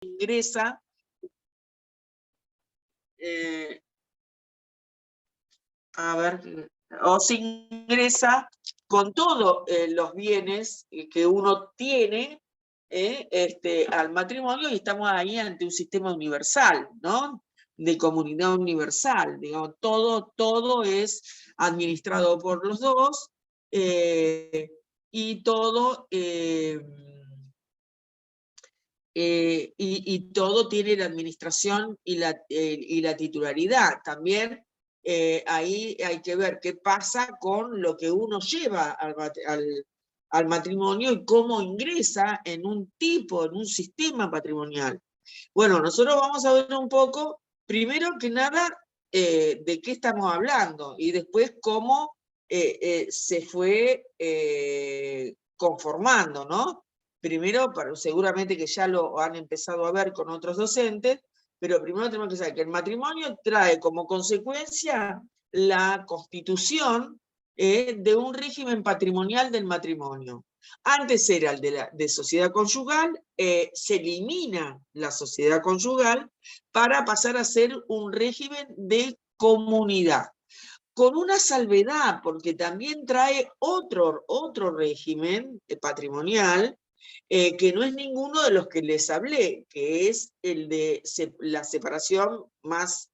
ingresa o se ingresa con todos los bienes que uno tiene al matrimonio, y estamos ahí ante un sistema universal, ¿no? De comunidad universal, digamos, todo es administrado por los dos, y todo todo tiene la administración y la titularidad. También ahí hay que ver qué pasa con lo que uno lleva al matrimonio y cómo ingresa en un sistema patrimonial. Bueno, nosotros vamos a ver un poco, primero que nada, de qué estamos hablando, y después cómo se fue conformando, ¿no? Primero, seguramente que ya lo han empezado a ver con otros docentes, pero primero tenemos que saber que el matrimonio trae como consecuencia la constitución de un régimen patrimonial del matrimonio. Antes era el de sociedad conyugal, se elimina la sociedad conyugal para pasar a ser un régimen de comunidad. Con una salvedad, porque también trae otro régimen patrimonial, que no es ninguno de los que les hablé, que es el de la separación más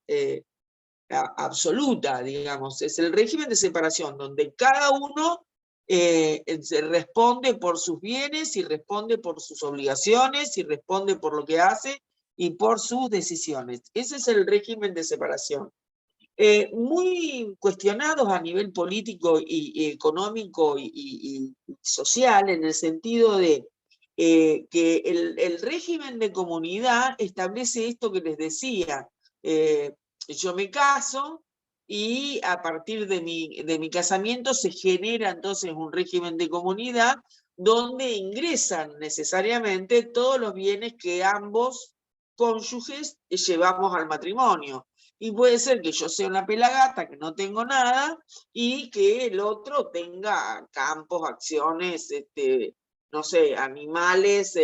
absoluta, digamos. Es el régimen de separación, donde cada uno se responde por sus bienes, y responde por sus obligaciones, y responde por lo que hace, y por sus decisiones. Ese es el régimen de separación. Muy cuestionados a nivel político y económico y social, en el sentido de que el régimen de comunidad establece esto que les decía. Yo me caso, y a partir de mi casamiento se genera entonces un régimen de comunidad donde ingresan necesariamente todos los bienes que ambos cónyuges llevamos al matrimonio. Y puede ser que yo sea una pelagata, que no tengo nada, y que el otro tenga campos, acciones, no sé, animales,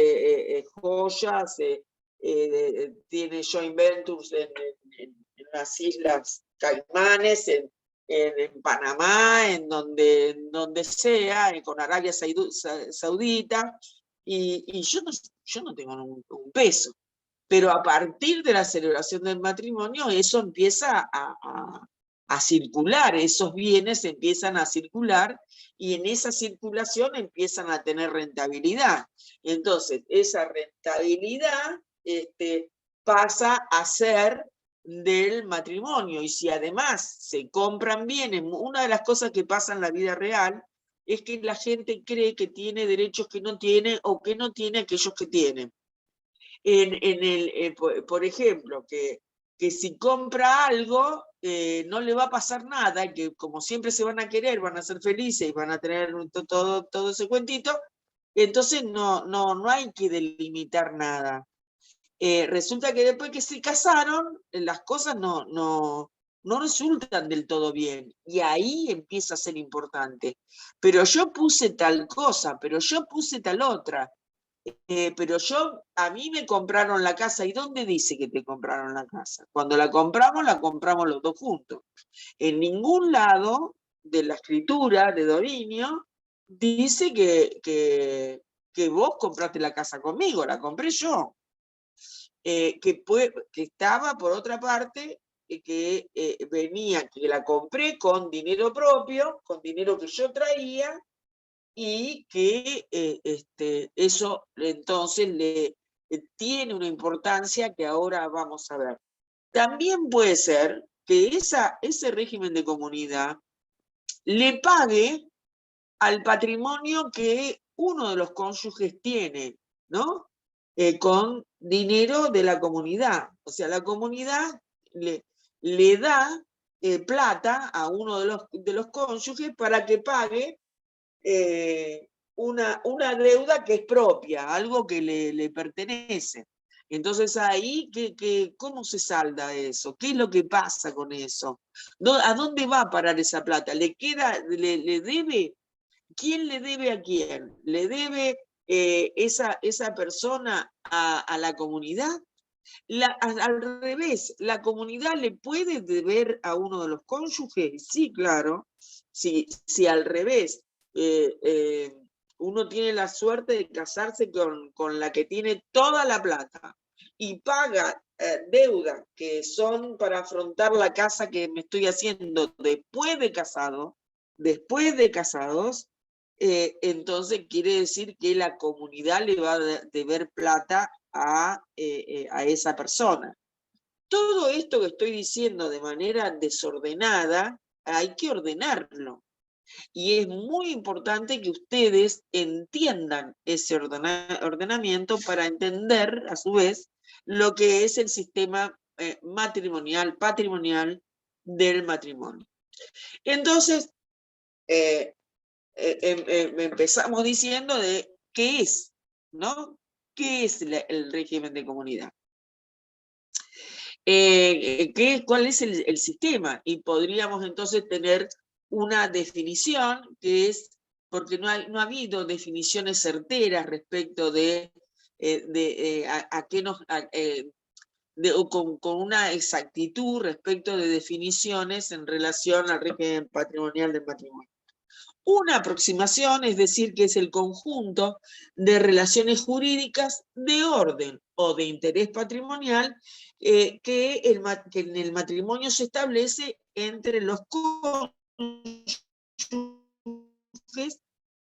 joyas, tiene joint ventures en las Islas Caimanes, en Panamá, en donde sea, con Arabia Saudita, y yo no tengo un peso. Pero a partir de la celebración del matrimonio, eso empieza a circular, esos bienes empiezan a circular, y en esa circulación empiezan a tener rentabilidad. Entonces, esa rentabilidad pasa a ser del matrimonio, y si además se compran bienes, una de las cosas que pasa en la vida real es que la gente cree que tiene derechos que no tiene, o que no tiene aquellos que tienen. Por ejemplo, que si compra algo, no le va a pasar nada, que como siempre se van a querer, van a ser felices y van a tener todo ese cuentito, entonces no hay que delimitar nada. Resulta que después que se casaron, las cosas no resultan del todo bien, y ahí empieza a ser importante. Pero yo puse tal cosa, pero yo puse tal otra. Pero a mí me compraron la casa. ¿Y dónde dice que te compraron la casa? Cuando la compramos los dos juntos. En ningún lado de la escritura de dominio dice que vos compraste la casa conmigo, la compré yo. Que estaba, por otra parte, que venía, que la compré con dinero propio, con dinero que yo traía, y que eso entonces tiene una importancia que ahora vamos a ver. También puede ser que ese régimen de comunidad le pague al patrimonio que uno de los cónyuges tiene, ¿no? Con dinero de la comunidad. O sea, la comunidad le da plata a uno de los cónyuges para que pague una deuda que es propia, algo que le pertenece. Entonces ahí, ¿cómo se salda eso? ¿Qué es lo que pasa con eso? ¿A dónde va a parar esa plata? ¿Le debe? ¿Quién le debe a quién? ¿Le debe esa persona a la comunidad? Al revés, ¿la comunidad le puede deber a uno de los cónyuges? Sí, claro. Si al revés, uno tiene la suerte de casarse con la que tiene toda la plata y paga deudas que son para afrontar la casa que me estoy haciendo después de casados, entonces quiere decir que la comunidad le va a deber plata a esa persona. Todo esto que estoy diciendo de manera desordenada, hay que ordenarlo. Y es muy importante que ustedes entiendan ese ordenamiento para entender, a su vez, lo que es el sistema patrimonial del matrimonio. Entonces, empezamos diciendo de qué es, ¿no? ¿Qué es el régimen de comunidad? ¿Cuál es el sistema? Y podríamos entonces tener una definición que es, porque no ha habido definiciones certeras respecto de a qué nos... con una exactitud respecto de definiciones en relación al régimen patrimonial del matrimonio. Una aproximación, es decir, que es el conjunto de relaciones jurídicas de orden o de interés patrimonial que en el matrimonio se establece entre los cónyuges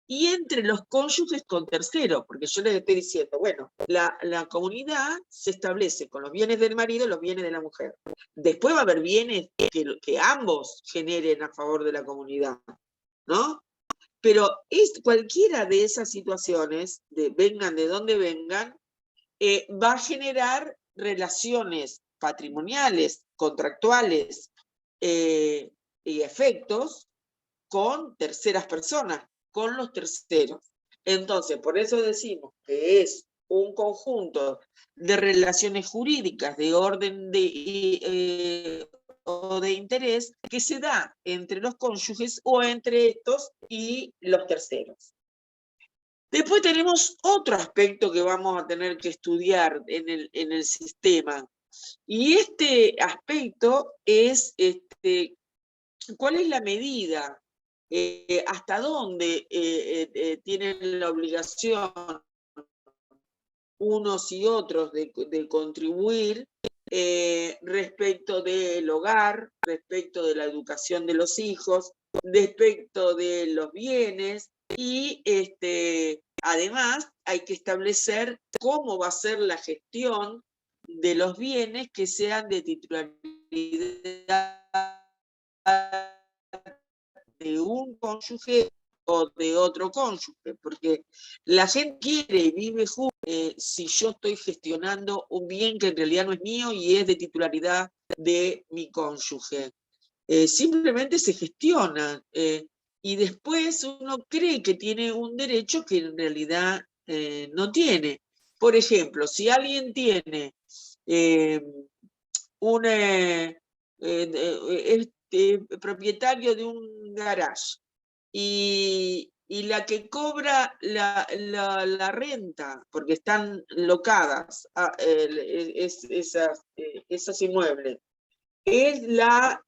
y entre los cónyuges con terceros, porque yo les estoy diciendo, bueno, la comunidad se establece con los bienes del marido y los bienes de la mujer. Después va a haber bienes que ambos generen a favor de la comunidad, ¿no? Pero cualquiera de esas situaciones, vengan de donde vengan, va a generar relaciones patrimoniales, contractuales y efectos con terceras personas, con los terceros. Entonces, por eso decimos que es un conjunto de relaciones jurídicas de orden o de interés que se da entre los cónyuges o entre estos y los terceros. Después tenemos otro aspecto que vamos a tener que estudiar en el sistema, y este aspecto es ¿cuál es la medida? ¿Hasta dónde tienen la obligación unos y otros de contribuir respecto del hogar, respecto de la educación de los hijos, respecto de los bienes, y además hay que establecer cómo va a ser la gestión de los bienes que sean de titularidad de un cónyuge o de otro cónyuge, porque la gente quiere y vive junto si yo estoy gestionando un bien que en realidad no es mío y es de titularidad de mi cónyuge. Simplemente se gestiona y después uno cree que tiene un derecho que en realidad no tiene. Por ejemplo, si alguien tiene un propietario de un garage y la que cobra la renta, porque están locadas esos inmuebles, es la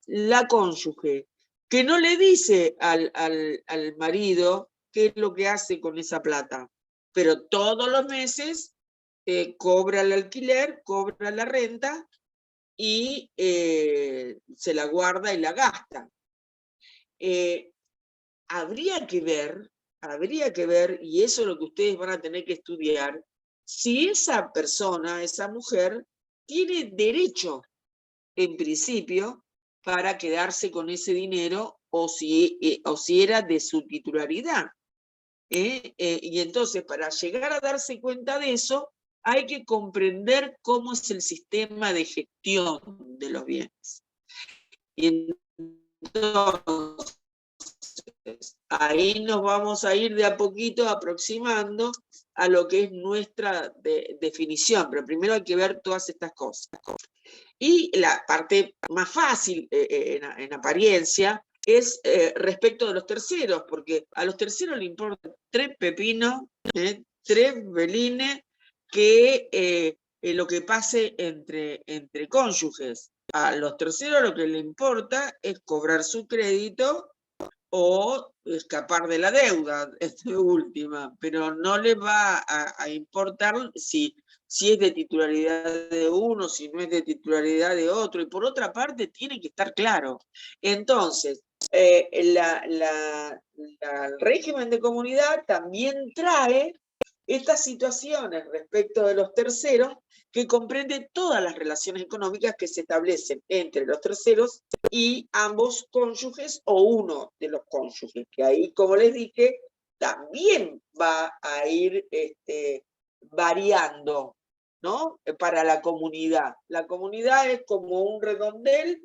cónyuge, que no le dice al marido qué es lo que hace con esa plata, pero todos los meses cobra el alquiler, cobra la renta y se la guarda y la gasta. Habría que ver, y eso es lo que ustedes van a tener que estudiar, si esa persona, esa mujer, tiene derecho, en principio, para quedarse con ese dinero o si era de su titularidad. Y entonces, para llegar a darse cuenta de eso, hay que comprender cómo es el sistema de gestión de los bienes. Y entonces, ahí nos vamos a ir de a poquito aproximando a lo que es nuestra definición, pero primero hay que ver todas estas cosas. Y la parte más fácil en apariencia es respecto de los terceros, porque a los terceros le importa tres pepinos Beline, que lo que pase entre cónyuges. A los terceros lo que le importa es cobrar su crédito o escapar de la deuda, última, pero no le va a importar si es de titularidad de uno, si no es de titularidad de otro, y por otra parte tiene que estar claro. Entonces, el régimen de comunidad también trae estas situaciones respecto de los terceros, que comprende todas las relaciones económicas que se establecen entre los terceros y ambos cónyuges o uno de los cónyuges, que ahí, como les dije, también va a ir variando, ¿no? Para la comunidad. La comunidad es como un redondel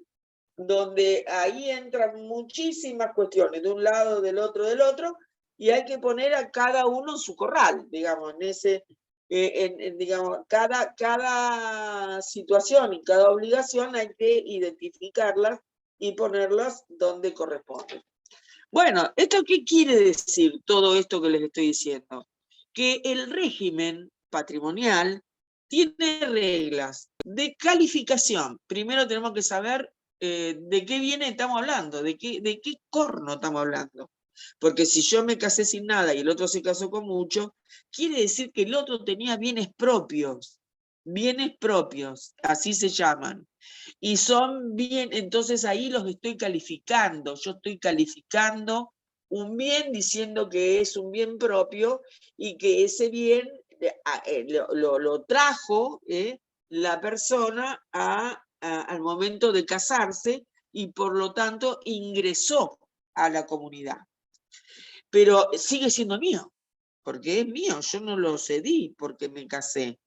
donde ahí entran muchísimas cuestiones, de un lado, del otro, y hay que poner a cada uno en su corral, digamos, en ese, digamos, cada situación y cada obligación hay que identificarlas y ponerlas donde corresponde. Bueno, ¿esto qué quiere decir todo esto que les estoy diciendo? Que el régimen patrimonial tiene reglas de calificación. Primero tenemos que saber de qué bienes estamos hablando, de qué corno estamos hablando. Porque si yo me casé sin nada y el otro se casó con mucho, quiere decir que el otro tenía bienes propios, así se llaman. Y son bien, entonces ahí los estoy calificando, yo estoy calificando un bien diciendo que es un bien propio y que ese bien lo trajo la persona al momento de casarse y por lo tanto ingresó a la comunidad. Pero sigue siendo mío, porque es mío, yo no lo cedí porque me casé.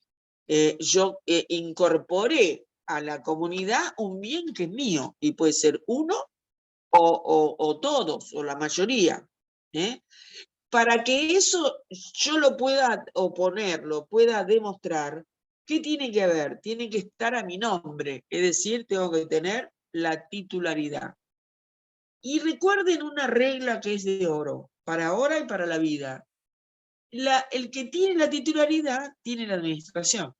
Yo incorporé a la comunidad un bien que es mío, y puede ser uno o todos, o la mayoría. Para que eso yo lo pueda oponer, lo pueda demostrar, ¿qué tiene que haber? Tiene que estar a mi nombre, es decir, tengo que tener la titularidad. Y recuerden una regla que es de oro, para ahora y para la vida. El que tiene la titularidad tiene la administración.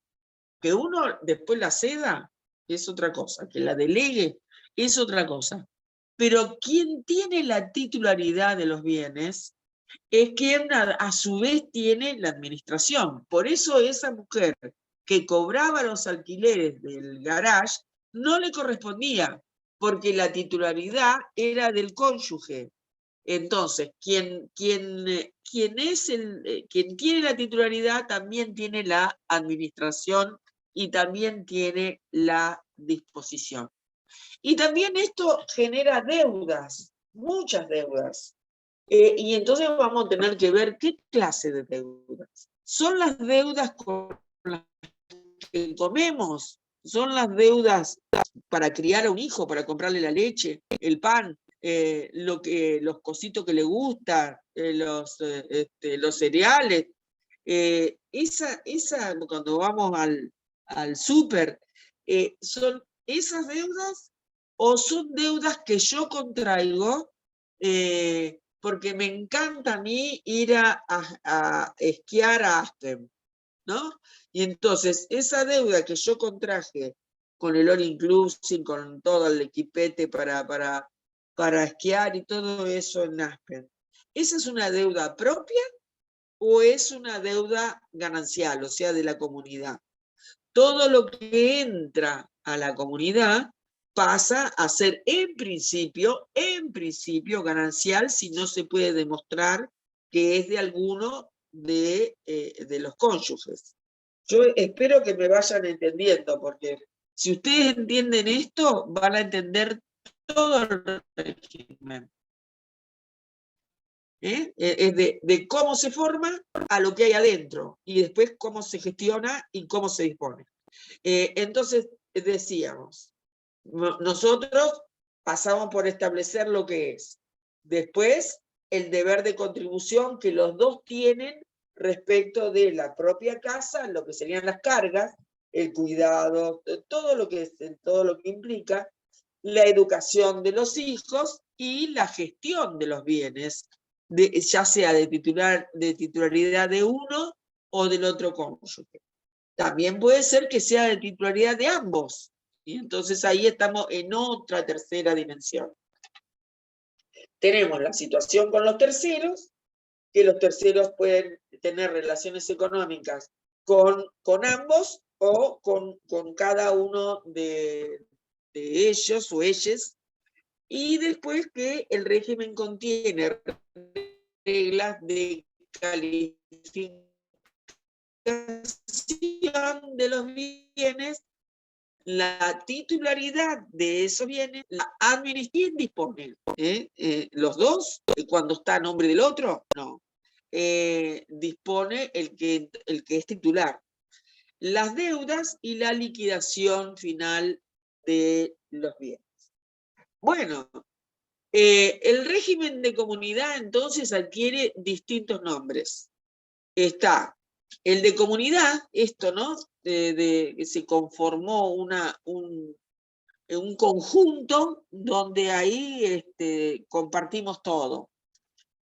Que uno después la ceda es otra cosa, que la delegue es otra cosa. Pero quien tiene la titularidad de los bienes es quien a su vez tiene la administración. Por eso esa mujer que cobraba los alquileres del garage no le correspondía, porque la titularidad era del cónyuge. Entonces, quien tiene la titularidad también tiene la administración y también tiene la disposición. Y también esto genera deudas, muchas deudas. Y entonces vamos a tener que ver qué clase de deudas. ¿Son las deudas con las que comemos? ¿Son las deudas para criar a un hijo, para comprarle la leche, el pan, los cositos que le gustan, los cereales? Cuando vamos al súper, ¿son esas deudas o son deudas que yo contraigo porque me encanta a mí ir a esquiar a Aspen, ¿no? Y entonces, esa deuda que yo contraje con el all inclusive, con todo el equipete para esquiar y todo eso en Aspen, ¿esa es una deuda propia o es una deuda ganancial, o sea, de la comunidad? Todo lo que entra a la comunidad pasa a ser en principio ganancial si no se puede demostrar que es de alguno de los cónyuges. Yo espero que me vayan entendiendo, porque si ustedes entienden esto, van a entender todo el régimen. Es de cómo se forma a lo que hay adentro, y después cómo se gestiona y cómo se dispone. Entonces, decíamos, nosotros pasamos por establecer lo que es. Después, el deber de contribución que los dos tienen respecto de la propia casa, lo que serían las cargas, el cuidado, todo lo que implica, la educación de los hijos y la gestión de los bienes, ya sea de titularidad de uno o del otro cónyuge. También puede ser que sea de titularidad de ambos. Y entonces ahí estamos en otra tercera dimensión. Tenemos la situación con los terceros, que los terceros pueden tener relaciones económicas con ambos o con cada uno de ellos o ellas. Y después que el régimen contiene reglas de calificación de los bienes, la titularidad de esos bienes, la administración dispone. Los dos, cuando está a nombre del otro, no. Dispone el que es titular. Las deudas y la liquidación final de los bienes. Bueno, el régimen de comunidad entonces adquiere distintos nombres. Está el de comunidad, esto, ¿no? Que se conformó un conjunto donde ahí compartimos todo.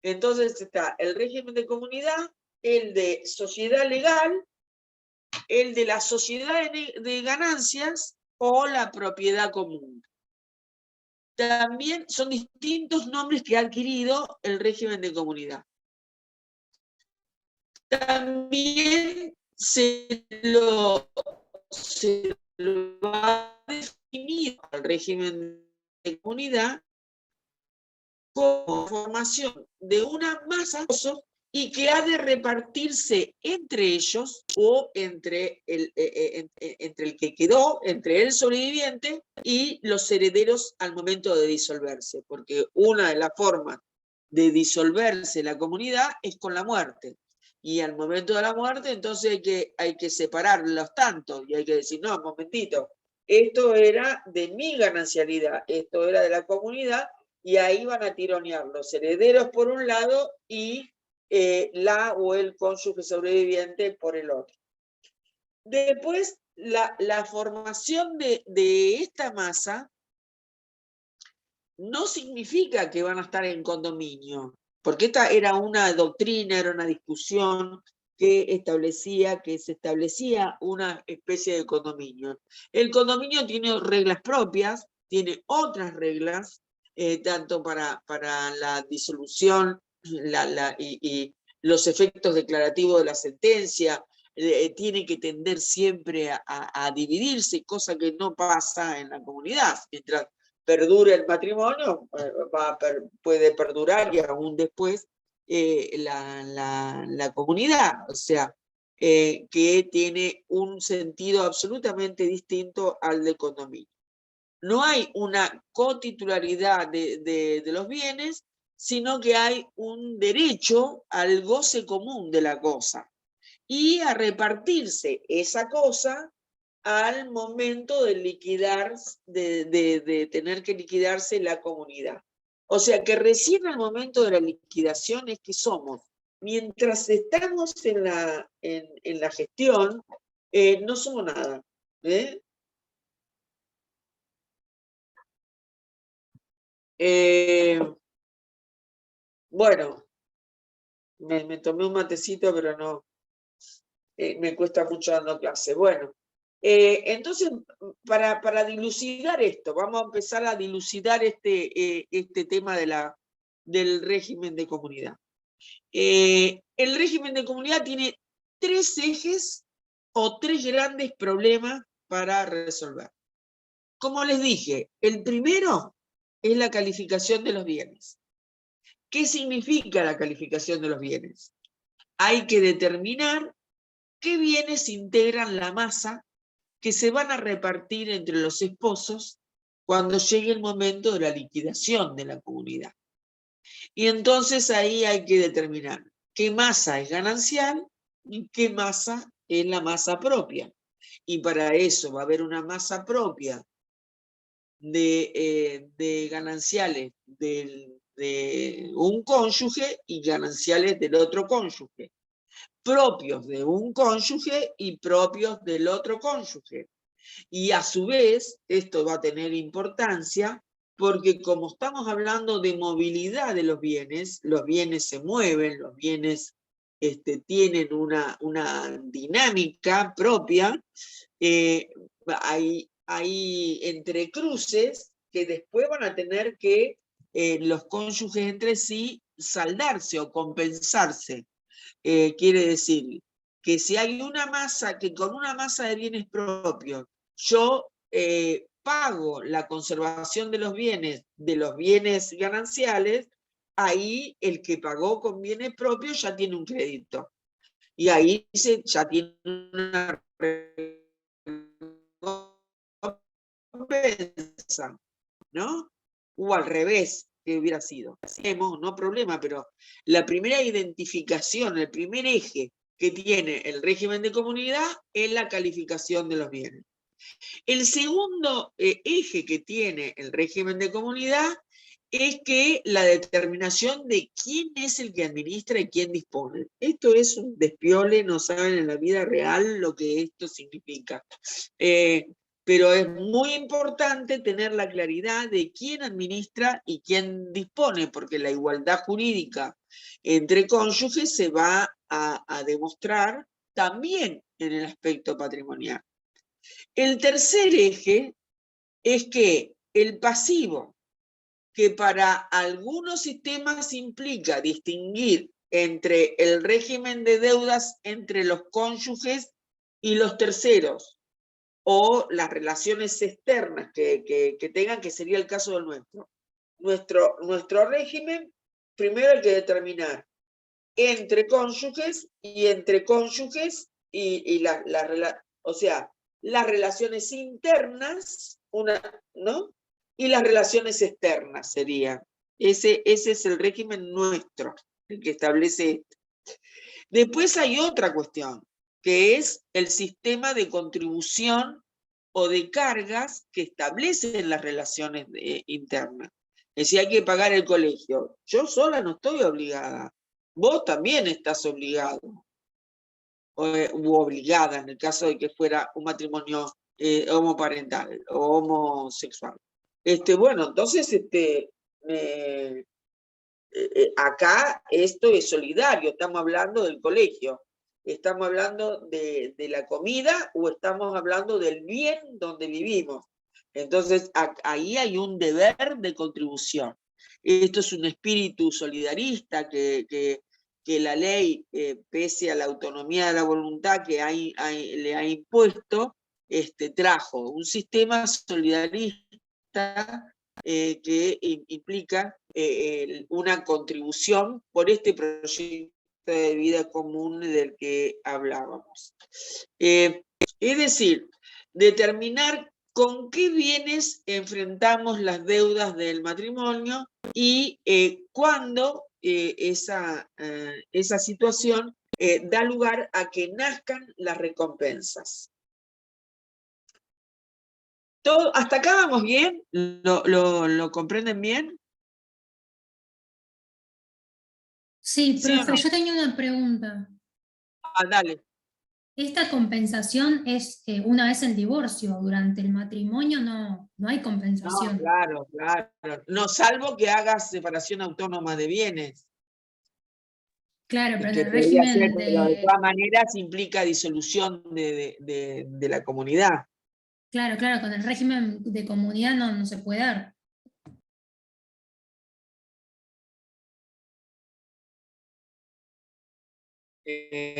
Entonces está el régimen de comunidad, el de sociedad legal, el de la sociedad de ganancias o la propiedad común. También son distintos nombres que ha adquirido el régimen de comunidad. También se lo ha definido el régimen de comunidad como formación de una masa y que ha de repartirse entre ellos o entre el que quedó, entre el sobreviviente y los herederos al momento de disolverse, porque una de las formas de disolverse la comunidad es con la muerte. Y al momento de la muerte, entonces hay que separar los tantos y hay que decir, no, un momentito, esto era de mi ganancialidad, esto era de la comunidad, y ahí van a tironear los herederos por un lado y la o el cónyuge sobreviviente por el otro. Después, la formación de esta masa no significa que van a estar en condominio, porque esta era una doctrina, era una discusión que se establecía una especie de condominio. El condominio tiene reglas propias, tiene otras reglas, tanto para la disolución y los efectos declarativos de la sentencia, tiene que tender siempre a dividirse, cosa que no pasa en la comunidad. Mientras perdure el matrimonio, puede perdurar y aún después la comunidad, o sea, que tiene un sentido absolutamente distinto al del condominio. No hay una cotitularidad de los bienes, sino que hay un derecho al goce común de la cosa y a repartirse esa cosa al momento de liquidar, de tener que liquidarse la comunidad. O sea que recién al momento de la liquidación es que somos. Mientras estamos en la gestión, no somos nada. Bueno, me tomé un matecito, pero no, me cuesta mucho dando clase. Bueno, entonces, para dilucidar esto, vamos a empezar a dilucidar este tema del régimen de comunidad. El régimen de comunidad tiene 3 ejes o 3 grandes problemas para resolver. Como les dije, el primero es la calificación de los bienes. ¿Qué significa la calificación de los bienes? Hay que determinar qué bienes integran la masa que se van a repartir entre los esposos cuando llegue el momento de la liquidación de la comunidad. Y entonces ahí hay que determinar qué masa es ganancial y qué masa es la masa propia. Y para eso va a haber una masa propia de gananciales de un cónyuge y gananciales del otro cónyuge, propios de un cónyuge y propios del otro cónyuge. Y a su vez, esto va a tener importancia porque como estamos hablando de movilidad de los bienes se mueven, los bienes tienen una dinámica propia, hay entrecruces que después van a tener que los cónyuges entre sí saldarse o compensarse. Quiere decir que si hay una masa, que con una masa de bienes propios yo pago la conservación de los bienes gananciales, ahí el que pagó con bienes propios ya tiene un crédito. Y ahí ya tiene una recompensa, ¿no? O al revés, que hubiera sido. No problema, pero la primera identificación, el primer eje que tiene el régimen de comunidad es la calificación de los bienes. El segundo eje que tiene el régimen de comunidad es que la determinación de quién es el que administra y quién dispone. Esto es un despiole, no saben en la vida real lo que esto significa. Pero es muy importante tener la claridad de quién administra y quién dispone, porque la igualdad jurídica entre cónyuges se va a demostrar también en el aspecto patrimonial. El tercer eje es que el pasivo, que para algunos sistemas implica distinguir entre el régimen de deudas entre los cónyuges y los terceros, o las relaciones externas que tengan, que sería el caso del nuestro. Nuestro régimen, primero hay que determinar entre cónyuges y entre cónyuges o sea, las relaciones internas, ¿no? Y las relaciones externas serían. Ese es el régimen nuestro, el que establece esto. Después hay otra cuestión, que es el sistema de contribución o de cargas que establecen las relaciones internas. Es decir, hay que pagar el colegio. Yo sola no estoy obligada. Vos también estás obligado. U obligada, en el caso de que fuera un matrimonio homoparental o homosexual. Bueno, entonces, acá esto es solidario, estamos hablando del colegio, estamos hablando de la comida o estamos hablando del bien donde vivimos. Entonces, ahí hay un deber de contribución. Esto es un espíritu solidarista que la ley, pese a la autonomía de la voluntad que le ha impuesto, trajo un sistema solidarista que implica una contribución por este proyecto de vida común del que hablábamos. Es decir, determinar con qué bienes enfrentamos las deudas del matrimonio y cuándo esa situación da lugar a que nazcan las recompensas. ¿Hasta acá vamos bien? ¿Lo comprenden bien? Sí, ¿Sí o profe, no? yo tenía una pregunta. Dale. ¿Esta compensación es una vez el divorcio? ¿Durante el matrimonio no hay No, compensación? claro. No, salvo que hagas separación autónoma de bienes, Claro, pero en que el podría ser, régimen pero de todas maneras implica disolución de la comunidad. Claro, con el régimen de comunidad no se puede dar.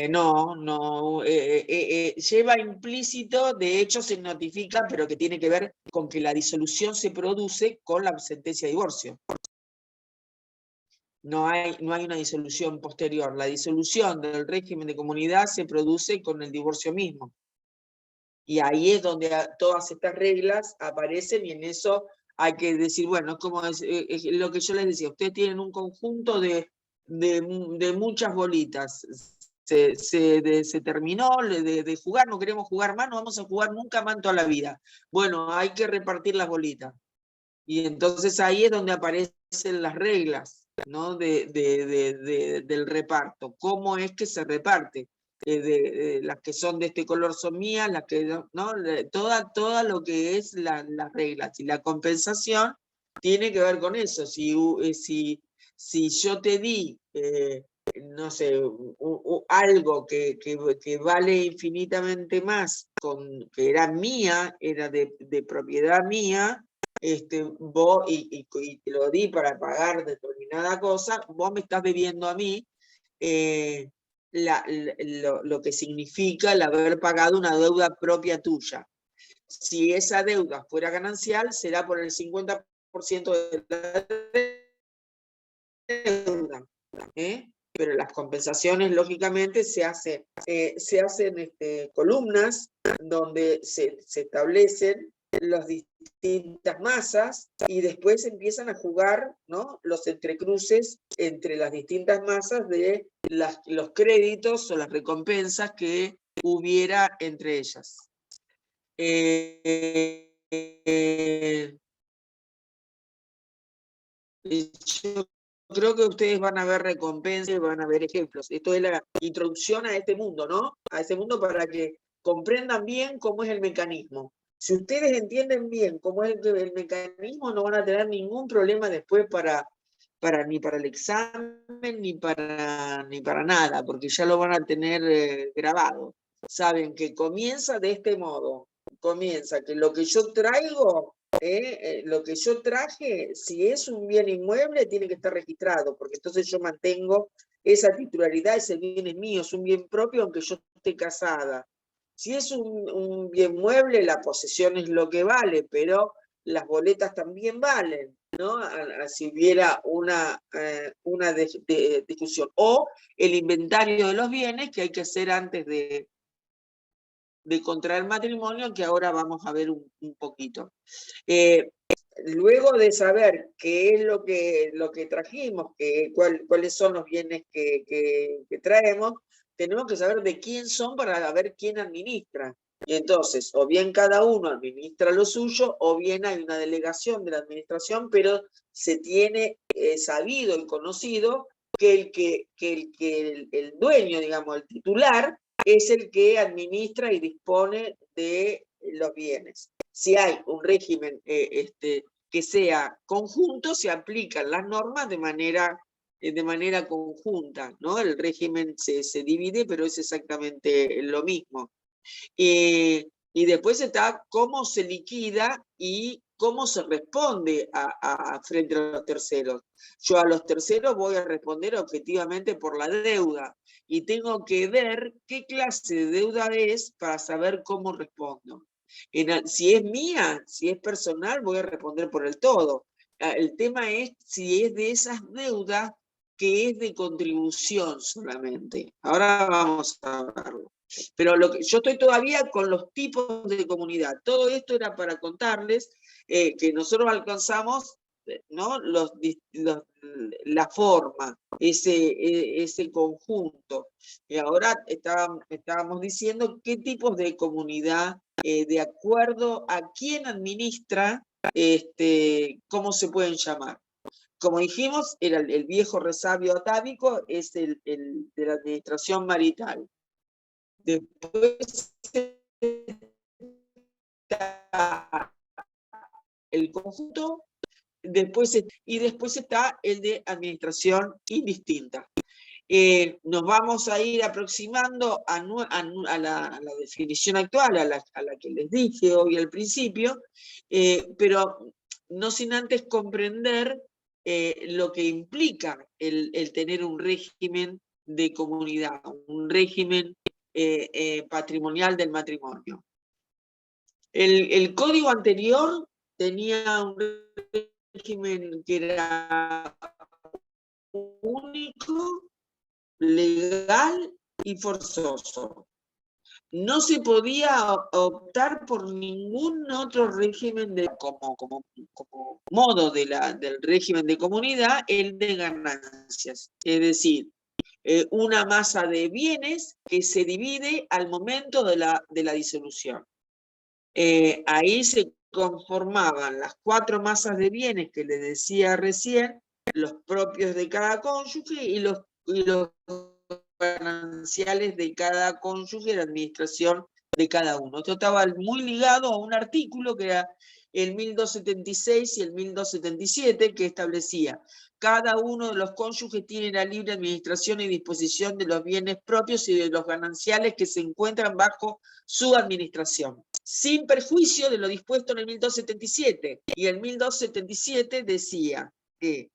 No, lleva implícito, de hecho se notifica, pero que tiene que ver con que la disolución se produce con la sentencia de divorcio. No hay una disolución posterior. La disolución del régimen de comunidad se produce con el divorcio mismo. Y ahí es donde todas estas reglas aparecen y en eso hay que decir, bueno, es como es lo que yo les decía, ustedes tienen un conjunto de muchas bolitas. Se terminó de jugar, no queremos jugar más, no vamos a jugar nunca más en toda la vida. Bueno, hay que repartir las bolitas. Y entonces ahí es donde aparecen las reglas, ¿no? del reparto. ¿Cómo es que se reparte? Las que son de este color son mías, las que no, toda lo que es las reglas. Y la compensación tiene que ver con eso. Si yo te di no sé, algo que vale infinitamente más, que era mía, era de propiedad mía, vos, y te lo di para pagar determinada cosa, vos me estás debiendo a mí lo que significa el haber pagado una deuda propia tuya. Si esa deuda fuera ganancial, será por el 50% de la deuda. Pero las compensaciones, lógicamente, se hacen columnas donde se establecen las distintas masas y después empiezan a jugar, ¿no?, los entrecruces entre las distintas masas de los créditos o las recompensas que hubiera entre ellas. Yo creo que ustedes van a ver recompensas y van a ver ejemplos. Esto es la introducción a este mundo, ¿no? A este mundo para que comprendan bien cómo es el mecanismo. Si ustedes entienden bien cómo es el mecanismo, no van a tener ningún problema después ni para el examen, ni para nada, porque ya lo van a tener grabado. Saben que comienza de este modo. Comienza que lo que yo traigo, lo que yo traje, si es un bien inmueble, tiene que estar registrado, porque entonces yo mantengo esa titularidad, ese bien es mío, es un bien propio, aunque yo esté casada. Si es un bien mueble, la posesión es lo que vale, pero las boletas también valen, ¿no? Si hubiera una discusión. O el inventario de los bienes que hay que hacer antes de contraer matrimonio, que ahora vamos a ver un poquito. Luego de saber qué es lo que trajimos, cuáles son los bienes que traemos, tenemos que saber de quién son para ver quién administra. Y entonces, o bien cada uno administra lo suyo, o bien hay una delegación de la administración, pero se tiene sabido y conocido que el dueño, digamos, el titular, es el que administra y dispone de los bienes. Si hay un régimen que sea conjunto, se aplican las normas de manera conjunta, ¿no? El régimen se divide, pero es exactamente lo mismo. Y después está cómo se liquida y cómo se responde frente a los terceros. Yo a los terceros voy a responder objetivamente por la deuda y tengo que ver qué clase de deuda es para saber cómo respondo. Si es mía, si es personal, voy a responder por el todo. El tema es si es de esas deudas que es de contribución solamente. Ahora vamos a verlo. Pero yo estoy todavía con los tipos de comunidad. Todo esto era para contarles que nosotros alcanzamos, ¿no?, la forma, ese conjunto. Y ahora estábamos diciendo qué tipos de comunidad, de acuerdo a quién administra, cómo se pueden llamar. Como dijimos, era el viejo resabio atávico, es el de la administración marital. Después está el conjunto, después está el de administración indistinta. Nos vamos a ir aproximando a la definición actual, a la que les dije hoy al principio, pero no sin antes comprender lo que implica el tener un régimen de comunidad, un régimen patrimonial del matrimonio. El código anterior tenía un régimen que era único, legal y forzoso. No se podía optar por ningún otro régimen como modo del régimen de comunidad, el de ganancias. Es decir, una masa de bienes que se divide al momento de la disolución. Ahí se conformaban las 4 masas de bienes que les decía recién, los propios de cada cónyuge y los gananciales de cada cónyuge de administración de cada uno. Esto estaba muy ligado a un artículo que era el 1276 y el 1277, que establecía: cada uno de los cónyuges tiene la libre administración y disposición de los bienes propios y de los gananciales que se encuentran bajo su administración, sin perjuicio de lo dispuesto en el 1277. Y el 1277 decía que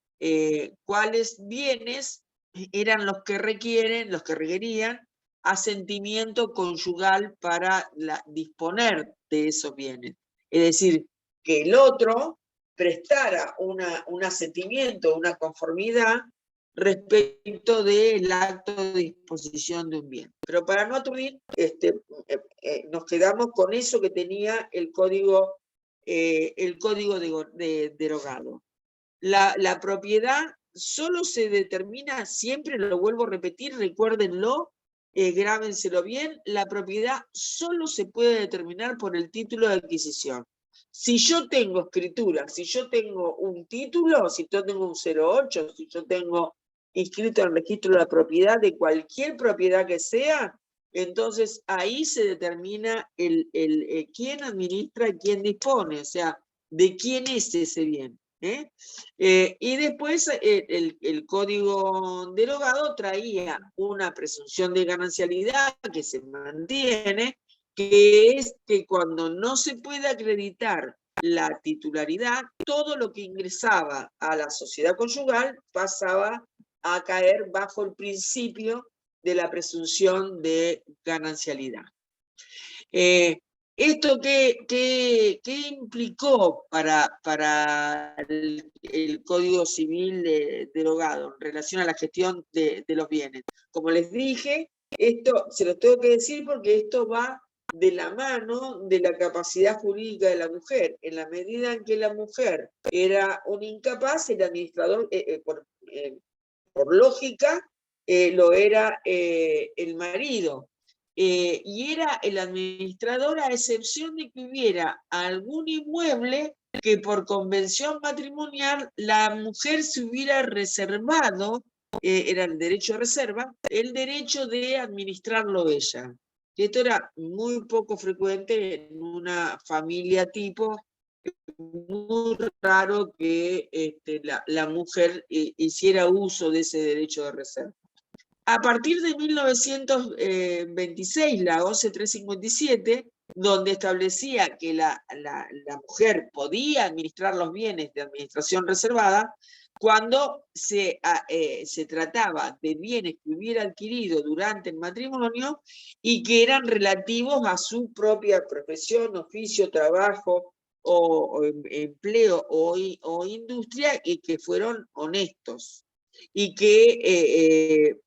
cuáles bienes eran los que requerían asentimiento conyugal para disponer de esos bienes. Es decir, que el otro prestara un asentimiento, una conformidad respecto del acto de disposición de un bien. Pero para no aturdir, nos quedamos con eso que tenía el código derogado. La propiedad solo se determina, siempre lo vuelvo a repetir, recuérdenlo, grábenselo bien, la propiedad solo se puede determinar por el título de adquisición. Si yo tengo escritura, si yo tengo un título, si yo tengo un 08, si yo tengo inscrito en el registro de la propiedad de cualquier propiedad que sea, entonces ahí se determina quién administra y quién dispone, o sea, de quién es ese bien. Y después el código derogado traía una presunción de ganancialidad que se mantiene, que es que cuando no se puede acreditar la titularidad, todo lo que ingresaba a la sociedad conyugal pasaba a caer bajo el principio de la presunción de ganancialidad. ¿Esto qué implicó para el Código Civil derogado en relación a la gestión de los bienes? Como les dije, esto se los tengo que decir porque esto va de la mano de la capacidad jurídica de la mujer. En la medida en que la mujer era un incapaz, el administrador, por lógica, lo era el marido. Y era el administrador a excepción de que hubiera algún inmueble que por convención matrimonial la mujer se hubiera reservado, era el derecho de reserva, el derecho de administrarlo ella. Y esto era muy poco frecuente en una familia tipo, muy raro que la mujer hiciera uso de ese derecho de reserva. A partir de 1926, la 11357, donde establecía que la mujer podía administrar los bienes de administración reservada, cuando se trataba de bienes que hubiera adquirido durante el matrimonio y que eran relativos a su propia profesión, oficio, trabajo, o empleo o industria, y que fueron honestos, y que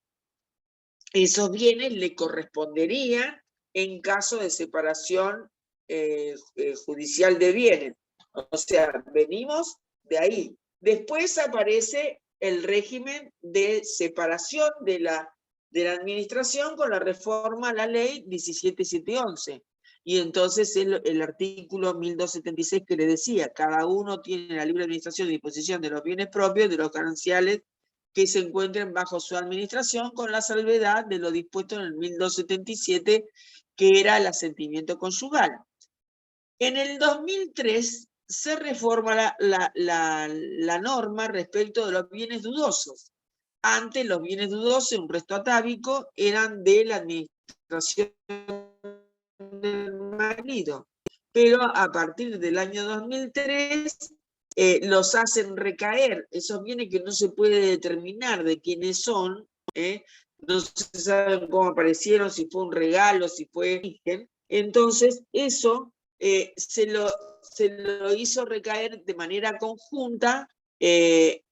esos bienes le corresponderían en caso de separación judicial de bienes. O sea, venimos de ahí. Después aparece el régimen de separación de la administración con la reforma a la ley 17711. Y entonces el artículo 1276 que le decía: cada uno tiene la libre administración y disposición de los bienes propios, de los gananciales que se encuentren bajo su administración, con la salvedad de lo dispuesto en el 1277, que era el asentimiento conyugal. En el 2003 se reforma la norma respecto de los bienes dudosos. Antes los bienes dudosos, un resto atávico, eran de la administración del marido. Pero a partir del año 2003 los hacen recaer, esos bienes que no se puede determinar de quiénes son, no se sabe cómo aparecieron, si fue un regalo, si fue origen. Entonces eso se lo hizo recaer de manera conjunta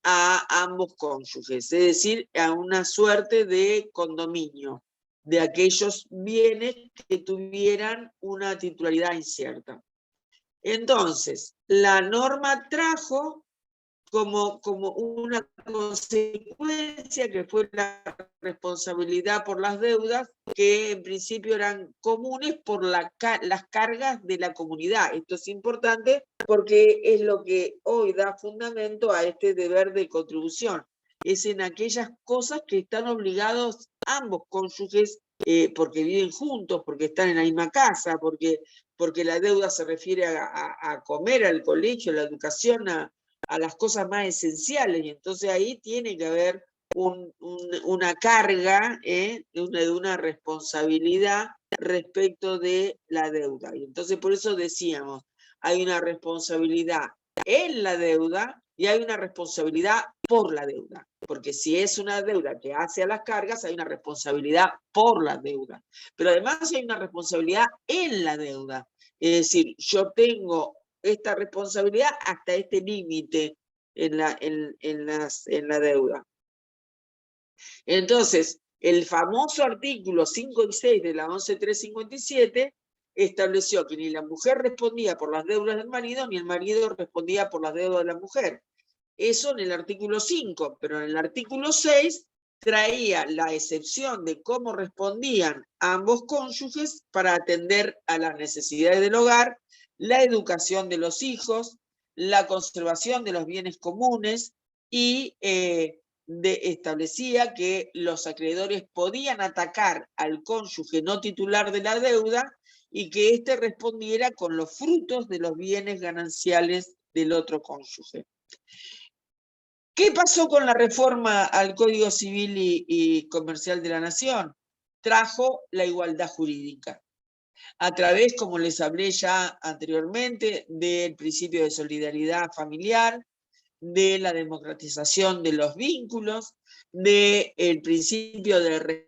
a ambos cónyuges, es decir, a una suerte de condominio de aquellos bienes que tuvieran una titularidad incierta. Entonces, la norma trajo como una consecuencia, que fue la responsabilidad por las deudas, que en principio eran comunes por las cargas de la comunidad. Esto es importante porque es lo que hoy da fundamento a este deber de contribución. Es en aquellas cosas que están obligados ambos cónyuges porque viven juntos, porque están en la misma casa, porque la deuda se refiere a comer, al colegio, a la educación, a las cosas más esenciales, y entonces ahí tiene que haber una carga, de una responsabilidad respecto de la deuda. Y entonces por eso decíamos, hay una responsabilidad en la deuda y hay una responsabilidad por la deuda. Porque si es una deuda que hace a las cargas, hay una responsabilidad por la deuda. Pero además hay una responsabilidad en la deuda. Es decir, yo tengo esta responsabilidad hasta este límite en la deuda. Entonces, el famoso artículo 5 y 6 de la 11357 estableció que ni la mujer respondía por las deudas del marido, ni el marido respondía por las deudas de la mujer. Eso en el artículo 5, pero en el artículo 6 traía la excepción de cómo respondían ambos cónyuges para atender a las necesidades del hogar, la educación de los hijos, la conservación de los bienes comunes y establecía que los acreedores podían atacar al cónyuge no titular de la deuda y que éste respondiera con los frutos de los bienes gananciales del otro cónyuge. ¿Qué pasó con la reforma al Código Civil y Comercial de la Nación? Trajo la igualdad jurídica. A través, como les hablé ya anteriormente, del principio de solidaridad familiar, de la democratización de los vínculos, del principio de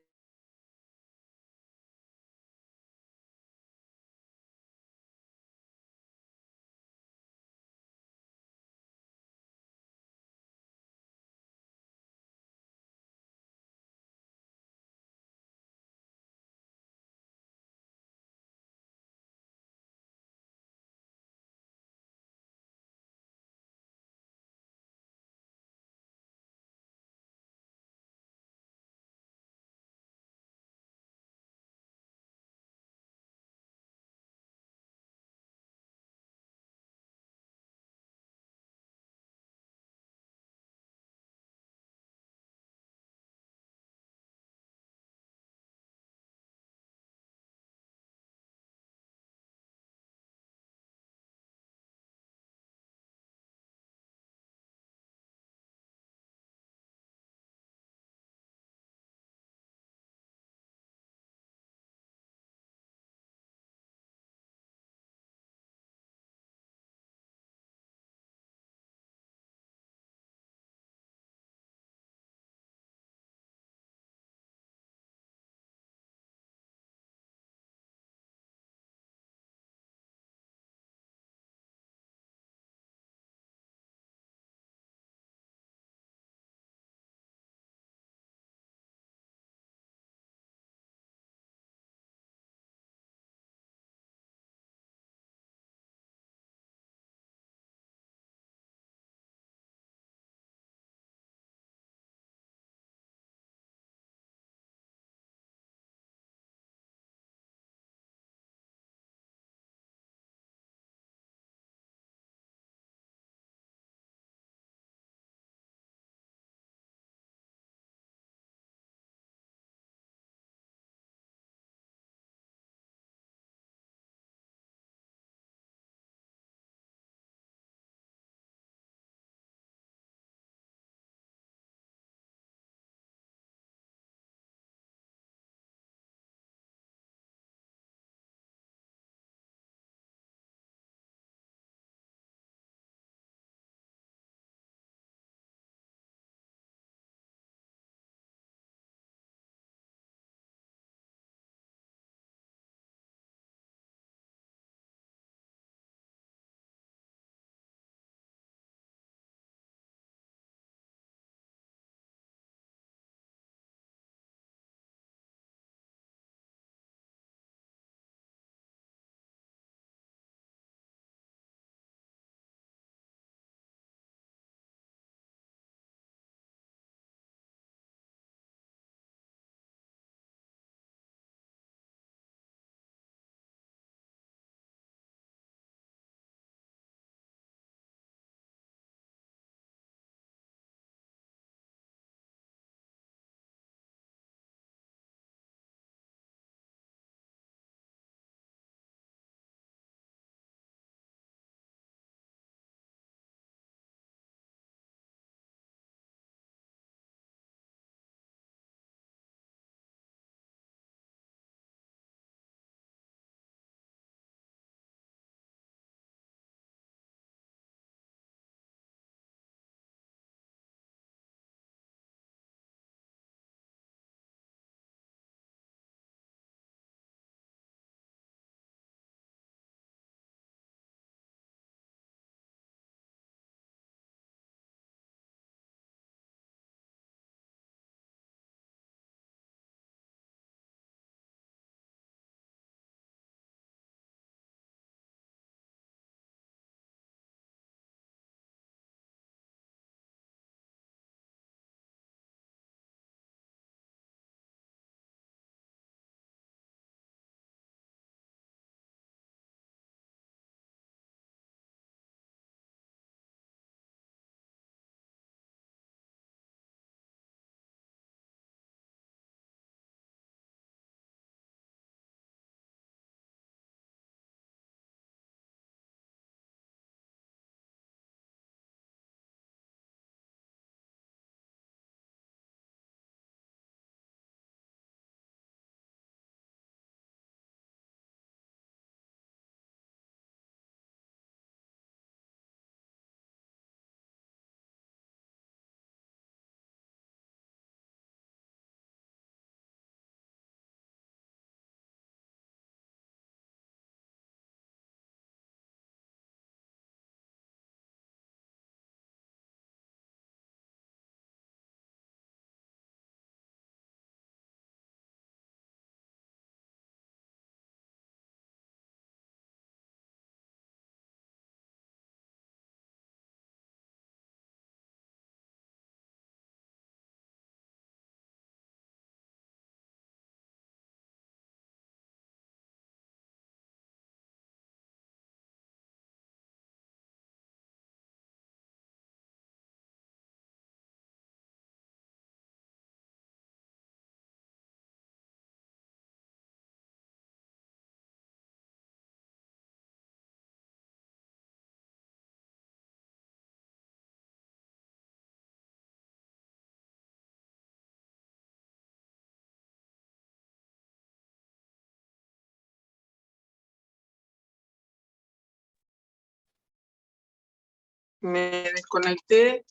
Me desconecté.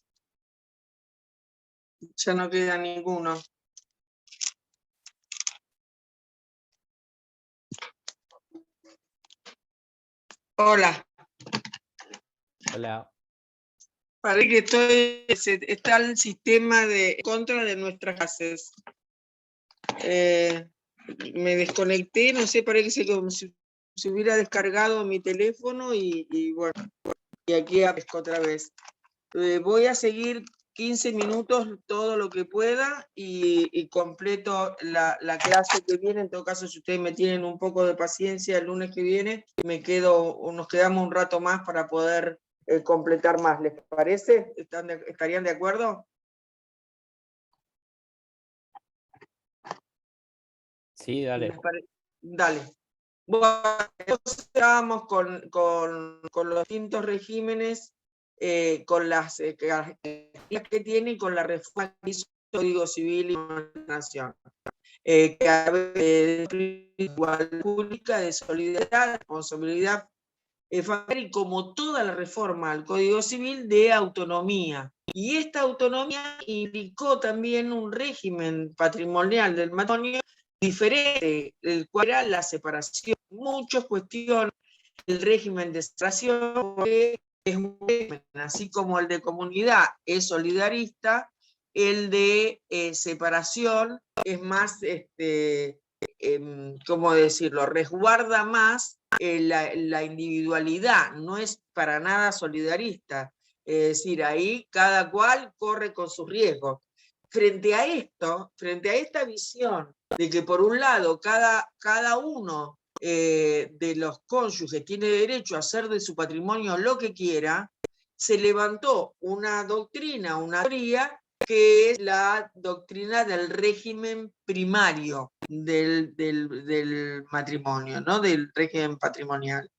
Ya no queda ninguno. Hola. Hola. Parece que está el sistema de contra de nuestras clases. Me desconecté, no sé, parece como si se hubiera descargado mi teléfono y bueno, y aquí aparezco otra vez. Voy a seguir 15 minutos todo lo que pueda y completo la clase que viene. En todo caso, si ustedes me tienen un poco de paciencia, el lunes que viene nos quedamos un rato más para poder completar más. ¿Les parece? ¿Estarían de acuerdo? Sí, dale. Dale. Bueno, entonces estábamos con los distintos regímenes, con las características que tiene y con la reforma que hizo el Código Civil y Nación. Que habla de igualdad pública, de solidaridad, responsabilidad familiar y, como toda la reforma al Código Civil, de autonomía. Y esta autonomía implicó también un régimen patrimonial del matrimonio diferente, el cual era la separación. Muchos cuestionan el régimen de separación, que es un régimen, así como el de comunidad es solidarista, el de separación es más, ¿cómo decirlo?, resguarda más la individualidad, no es para nada solidarista. Es decir, ahí cada cual corre con sus riesgos. Frente a esto, frente a esta visión de que por un lado cada uno de los cónyuges tiene derecho a hacer de su patrimonio lo que quiera, se levantó una doctrina, una teoría, que es la doctrina del régimen primario del matrimonio, ¿no? Del régimen patrimonial.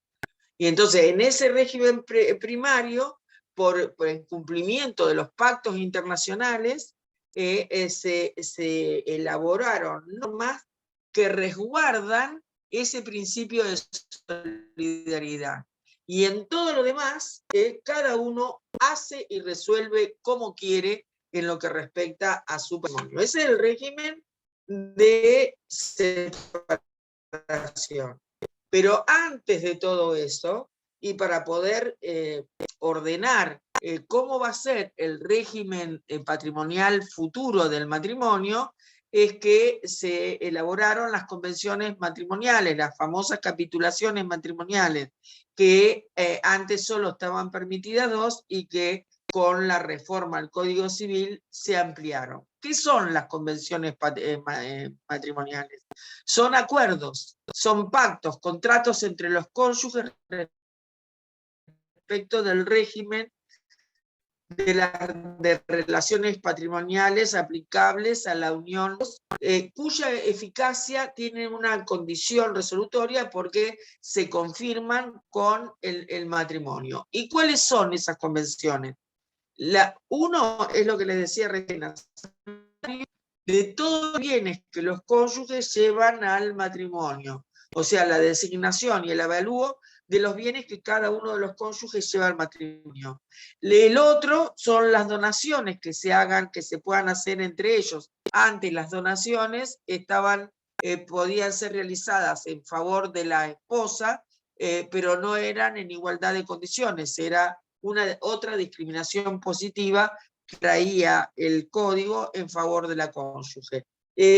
Y entonces, en ese régimen primario, por incumplimiento de los pactos internacionales, se elaboraron normas que resguardan ese principio de solidaridad. Y en todo lo demás, cada uno hace y resuelve como quiere en lo que respecta a su patrimonio. Ese es el régimen de separación. Pero antes de todo eso, y para poder ordenar cómo va a ser el régimen patrimonial futuro del matrimonio, es que se elaboraron las convenciones matrimoniales, las famosas capitulaciones matrimoniales, que antes solo estaban permitidas 2 y que con la reforma al Código Civil se ampliaron. ¿Qué son las convenciones matrimoniales? Son acuerdos, son pactos, contratos entre los cónyuges respecto del régimen de relaciones patrimoniales aplicables a la unión, cuya eficacia tiene una condición resolutoria porque se confirman con el matrimonio. ¿Y cuáles son esas convenciones? Uno es lo que les decía recién, de todos los bienes que los cónyuges llevan al matrimonio, o sea, la designación y el avalúo de los bienes que cada uno de los cónyuges lleva al matrimonio. El otro son las donaciones que se hagan, que se puedan hacer entre ellos. Antes las donaciones podían ser realizadas en favor de la esposa, pero no eran en igualdad de condiciones, era otra discriminación positiva que traía el código en favor de la cónyuge.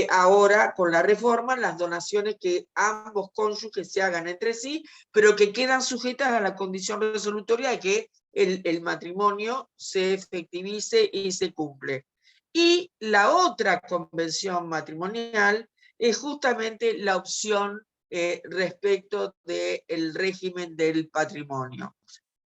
Ahora, con la reforma, las donaciones que ambos cónyuges se hagan entre sí, pero que quedan sujetas a la condición resolutoria de que el matrimonio se efectivice y se cumple. Y la otra convención matrimonial es justamente la opción respecto del régimen del patrimonio.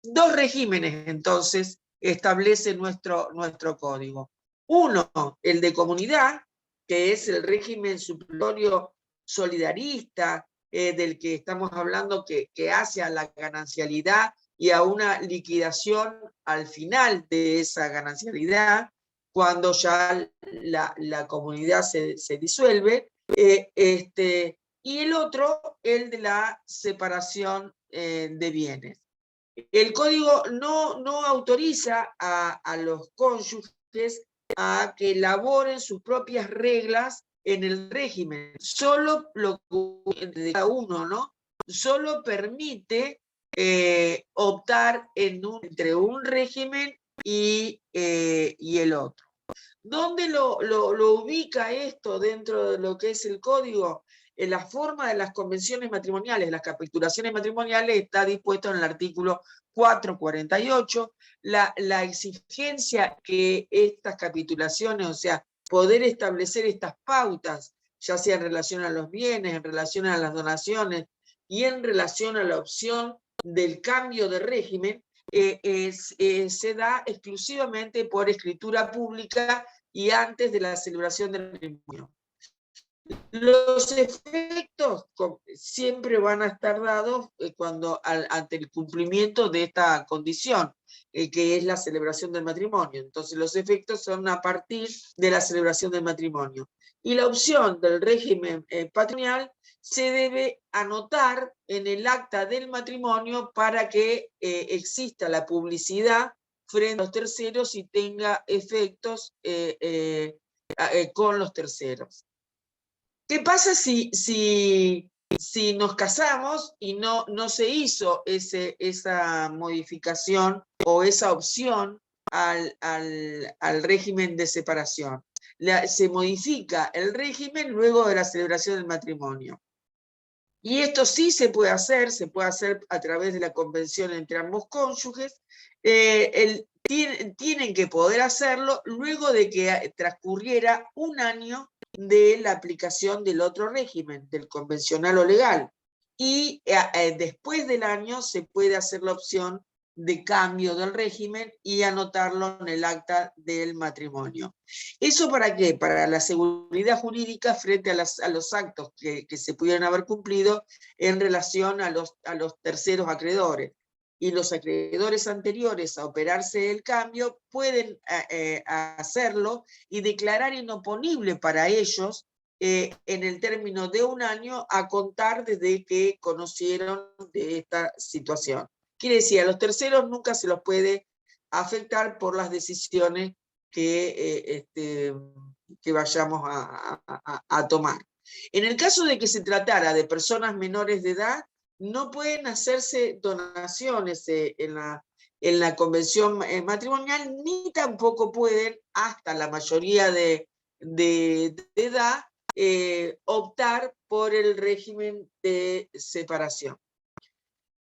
2 regímenes, entonces, establece nuestro código. Uno, el de comunidad, que es el régimen supletorio solidarista, del que estamos hablando, que hace a la ganancialidad y a una liquidación al final de esa ganancialidad, cuando ya la comunidad se disuelve, y el otro, el de la separación de bienes. El código no autoriza a los cónyuges a que elaboren sus propias reglas en el régimen. Solo lo de cada uno, ¿no? Solo permite optar entre un régimen y el otro. ¿Dónde lo ubica esto dentro de lo que es el código? En la forma de las convenciones matrimoniales, las capitulaciones matrimoniales, está dispuesto en el artículo 448, la exigencia que estas capitulaciones, o sea, poder establecer estas pautas, ya sea en relación a los bienes, en relación a las donaciones y en relación a la opción del cambio de régimen, se da exclusivamente por escritura pública y antes de la celebración del matrimonio. Los efectos siempre van a estar dados ante el cumplimiento de esta condición, que es la celebración del matrimonio. Entonces los efectos son a partir de la celebración del matrimonio. Y la opción del régimen patrimonial se debe anotar en el acta del matrimonio para que exista la publicidad frente a los terceros y tenga efectos con los terceros. ¿Qué pasa si nos casamos y no se hizo esa modificación o esa opción al régimen de separación? Se modifica el régimen luego de la celebración del matrimonio. Y esto sí se puede hacer a través de la convención entre ambos cónyuges. Tienen que poder hacerlo luego de que transcurriera un año de la aplicación del otro régimen, del convencional o legal. Y después del año se puede hacer la opción de cambio del régimen y anotarlo en el acta del matrimonio. ¿Eso para qué? Para la seguridad jurídica frente a los actos que se pudieran haber cumplido en relación a los terceros acreedores. Y los acreedores anteriores a operarse el cambio pueden hacerlo y declarar inoponible para ellos en el término de un año a contar desde que conocieron de esta situación. Quiere decir, a los terceros nunca se los puede afectar por las decisiones que vayamos a tomar. En el caso de que se tratara de personas menores de edad, no pueden hacerse donaciones en la convención matrimonial, ni tampoco pueden, hasta la mayoría de edad, optar por el régimen de separación.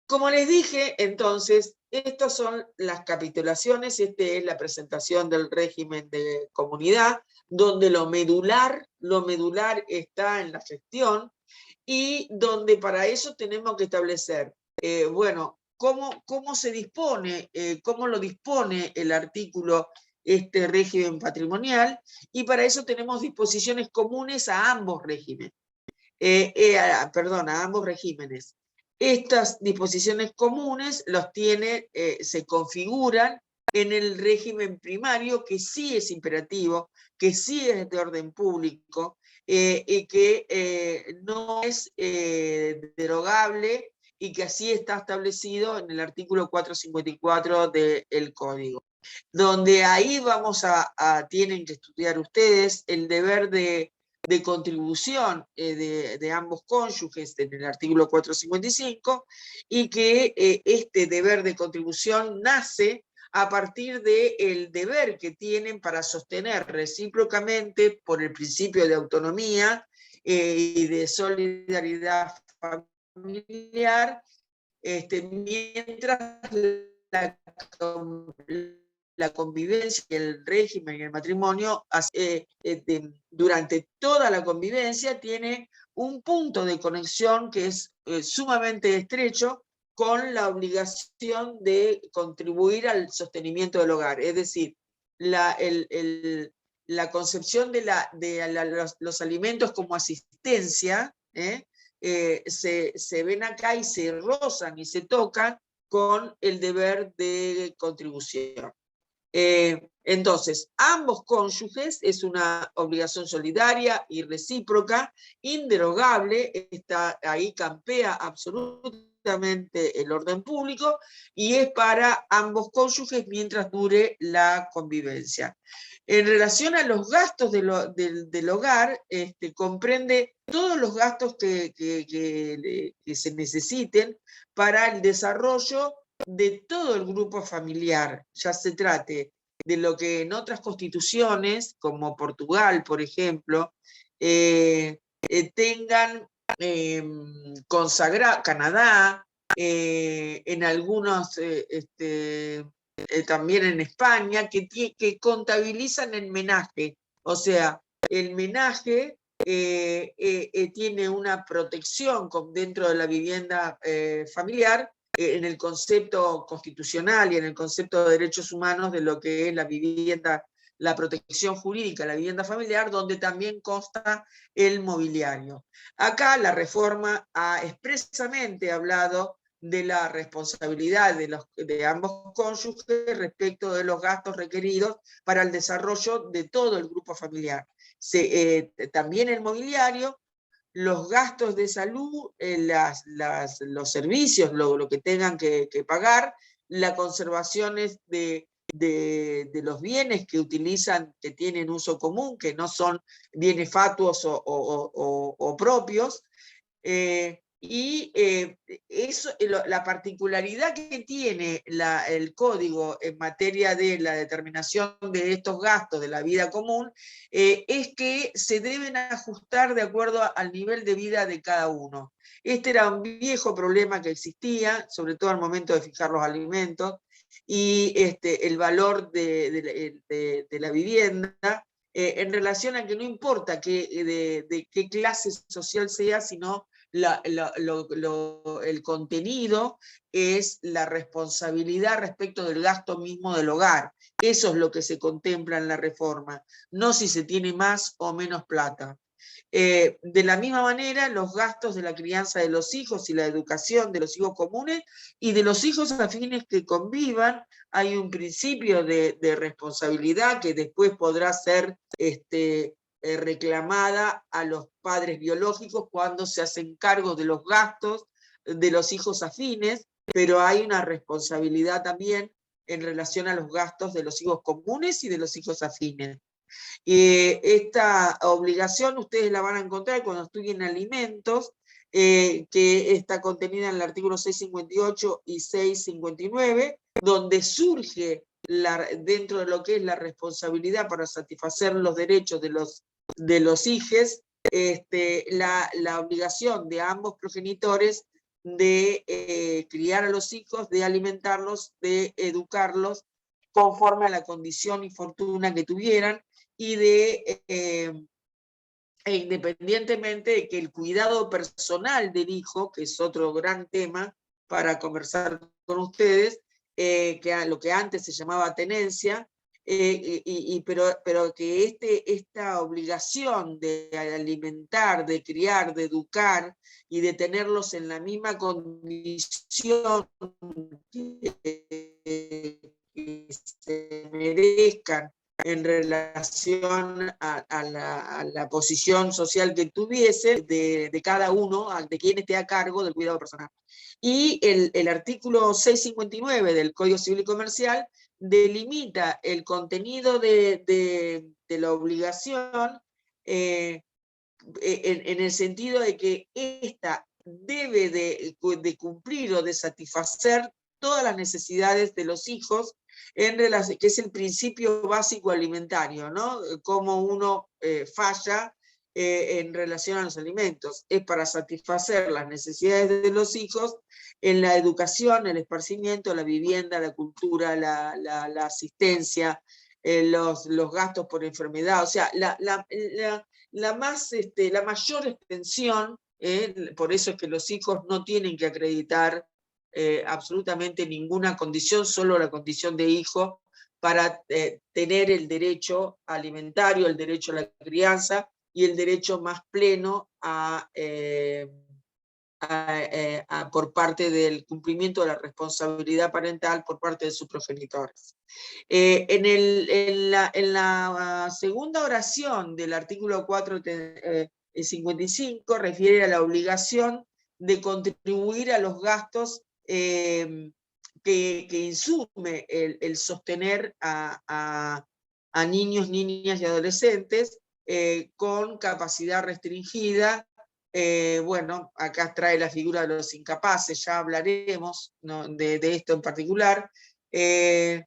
Como les dije, entonces, estas son las capitulaciones, esta es la presentación del régimen de comunidad, donde lo medular está en la gestión, y donde para eso tenemos que establecer, bueno, cómo se dispone, cómo lo dispone el artículo régimen patrimonial, y para eso tenemos disposiciones comunes a ambos regímenes. A ambos regímenes. Estas disposiciones comunes se configuran en el régimen primario, que sí es imperativo, que sí es de orden público, y que no es derogable, y que así está establecido en el artículo 454 del Código. Donde ahí tienen que estudiar ustedes el deber de contribución de ambos cónyuges en el artículo 455, y que este deber de contribución nace a partir del deber que tienen para sostener recíprocamente, por el principio de autonomía y de solidaridad familiar, mientras la convivencia, el régimen y el matrimonio, durante toda la convivencia, tiene un punto de conexión que es sumamente estrecho con la obligación de contribuir al sostenimiento del hogar. Es decir, la concepción de los alimentos como asistencia, se ven acá y se rozan y se tocan con el deber de contribución. Entonces, ambos cónyuges es una obligación solidaria y recíproca, inderogable, ahí campea absolutamente absolutamente el orden público y es para ambos cónyuges mientras dure la convivencia. En relación a los gastos del hogar, comprende todos los gastos que se necesiten para el desarrollo de todo el grupo familiar, ya se trate de lo que en otras constituciones, como Portugal, por ejemplo, tengan consagrado, Canadá, en algunos, también en España, que contabilizan el menaje. O sea, el menaje tiene una protección dentro de la vivienda familiar, en el concepto constitucional y en el concepto de derechos humanos de lo que es la vivienda, la protección jurídica, la vivienda familiar, donde también consta el mobiliario. Acá la reforma ha expresamente hablado de la responsabilidad de ambos cónyuges respecto de los gastos requeridos para el desarrollo de todo el grupo familiar. También el mobiliario, los gastos de salud, los servicios, lo que tengan que pagar, las conservaciones de los bienes que utilizan, que tienen uso común, que no son bienes fatuos o propios, la particularidad que tiene el código en materia de la determinación de estos gastos de la vida común es que se deben ajustar de acuerdo al nivel de vida de cada uno. Este era un viejo problema que existía, sobre todo al momento de fijar los alimentos, y el valor de la vivienda, en relación a que no importa de qué clase social sea, sino el contenido es la responsabilidad respecto del gasto mismo del hogar. Eso es lo que se contempla en la reforma, no si se tiene más o menos plata. De la misma manera, los gastos de la crianza de los hijos y la educación de los hijos comunes y de los hijos afines que convivan, hay un principio de responsabilidad que después podrá ser reclamada a los padres biológicos cuando se hacen cargo de los gastos de los hijos afines, pero hay una responsabilidad también en relación a los gastos de los hijos comunes y de los hijos afines. Esta obligación ustedes la van a encontrar cuando estudien alimentos, que está contenida en el artículo 658 y 659, donde surge dentro de lo que es la responsabilidad para satisfacer los derechos de los hijos, la obligación de ambos progenitores de criar a los hijos, de alimentarlos, de educarlos conforme a la condición y fortuna que tuvieran, y independientemente de que el cuidado personal del hijo, que es otro gran tema para conversar con ustedes, que lo que antes se llamaba tenencia, pero que esta obligación de alimentar, de criar, de educar y de tenerlos en la misma condición que se merezcan en relación a la posición social que tuviese de cada uno, de quien esté a cargo del cuidado personal. Y el artículo 659 del Código Civil y Comercial delimita el contenido de la obligación en el sentido de que ésta debe de cumplir o de satisfacer todas las necesidades de los hijos, que es el principio básico alimentario, ¿no? Cómo uno falla en relación a los alimentos. Es para satisfacer las necesidades de los hijos en la educación, el esparcimiento, la vivienda, la cultura, la asistencia, los gastos por enfermedad. O sea, la mayor extensión, por eso es que los hijos no tienen que acreditar absolutamente ninguna condición, solo la condición de hijo, para tener el derecho alimentario, el derecho a la crianza y el derecho más pleno por parte del cumplimiento de la responsabilidad parental por parte de sus progenitores. En la segunda oración del artículo 455 refiere a la obligación de contribuir a los gastos que insume el sostener a niños, niñas y adolescentes con capacidad restringida. Bueno, acá trae la figura de los incapaces, ya hablaremos, ¿no?, de esto en particular, que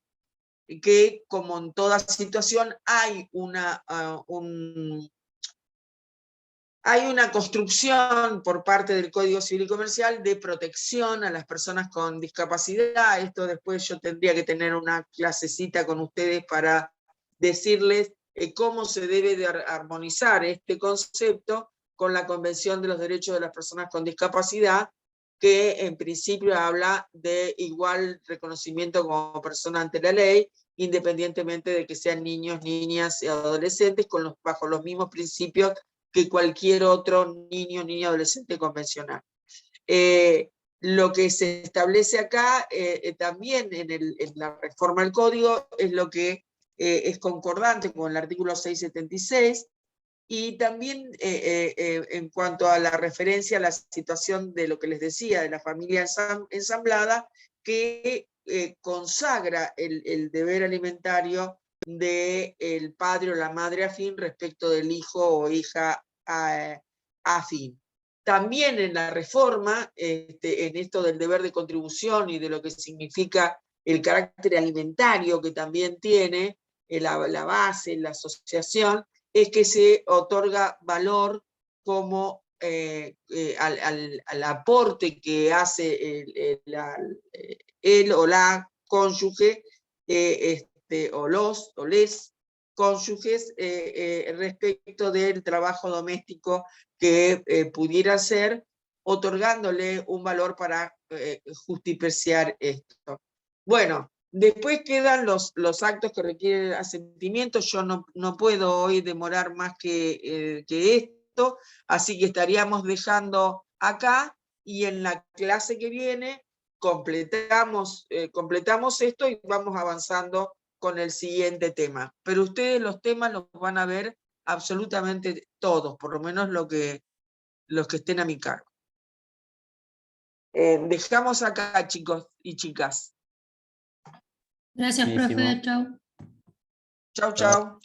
como en toda situación hay hay una construcción por parte del Código Civil y Comercial de protección a las personas con discapacidad. Esto después yo tendría que tener una clasecita con ustedes para decirles cómo se debe de armonizar este concepto con la Convención de los Derechos de las Personas con Discapacidad, que en principio habla de igual reconocimiento como persona ante la ley, independientemente de que sean niños, niñas y adolescentes, bajo los mismos principios que cualquier otro niño, niña, adolescente convencional. Lo que se establece acá también en la reforma del código es lo que es concordante con el artículo 676, y también en cuanto a la referencia a la situación de lo que les decía, de la familia ensamblada, que consagra el deber alimentario del padre o la madre afín respecto del hijo o hija afín. También en la reforma, en esto del deber de contribución y de lo que significa el carácter alimentario que también tiene la base, la asociación, es que se otorga valor como al aporte que hace él o la cónyuge, o les cónyuges, respecto del trabajo doméstico que pudiera hacer, otorgándole un valor para justiciar esto. Bueno, después quedan los actos que requieren asentimiento. Yo no puedo hoy demorar más que esto, así que estaríamos dejando acá, y en la clase que viene completamos esto y vamos avanzando con el siguiente tema. Pero ustedes los temas los van a ver absolutamente todos, por lo menos los que estén a mi cargo. Dejamos acá, chicos y chicas. Gracias, Buenísimo. profe. Chau. Chau, chau.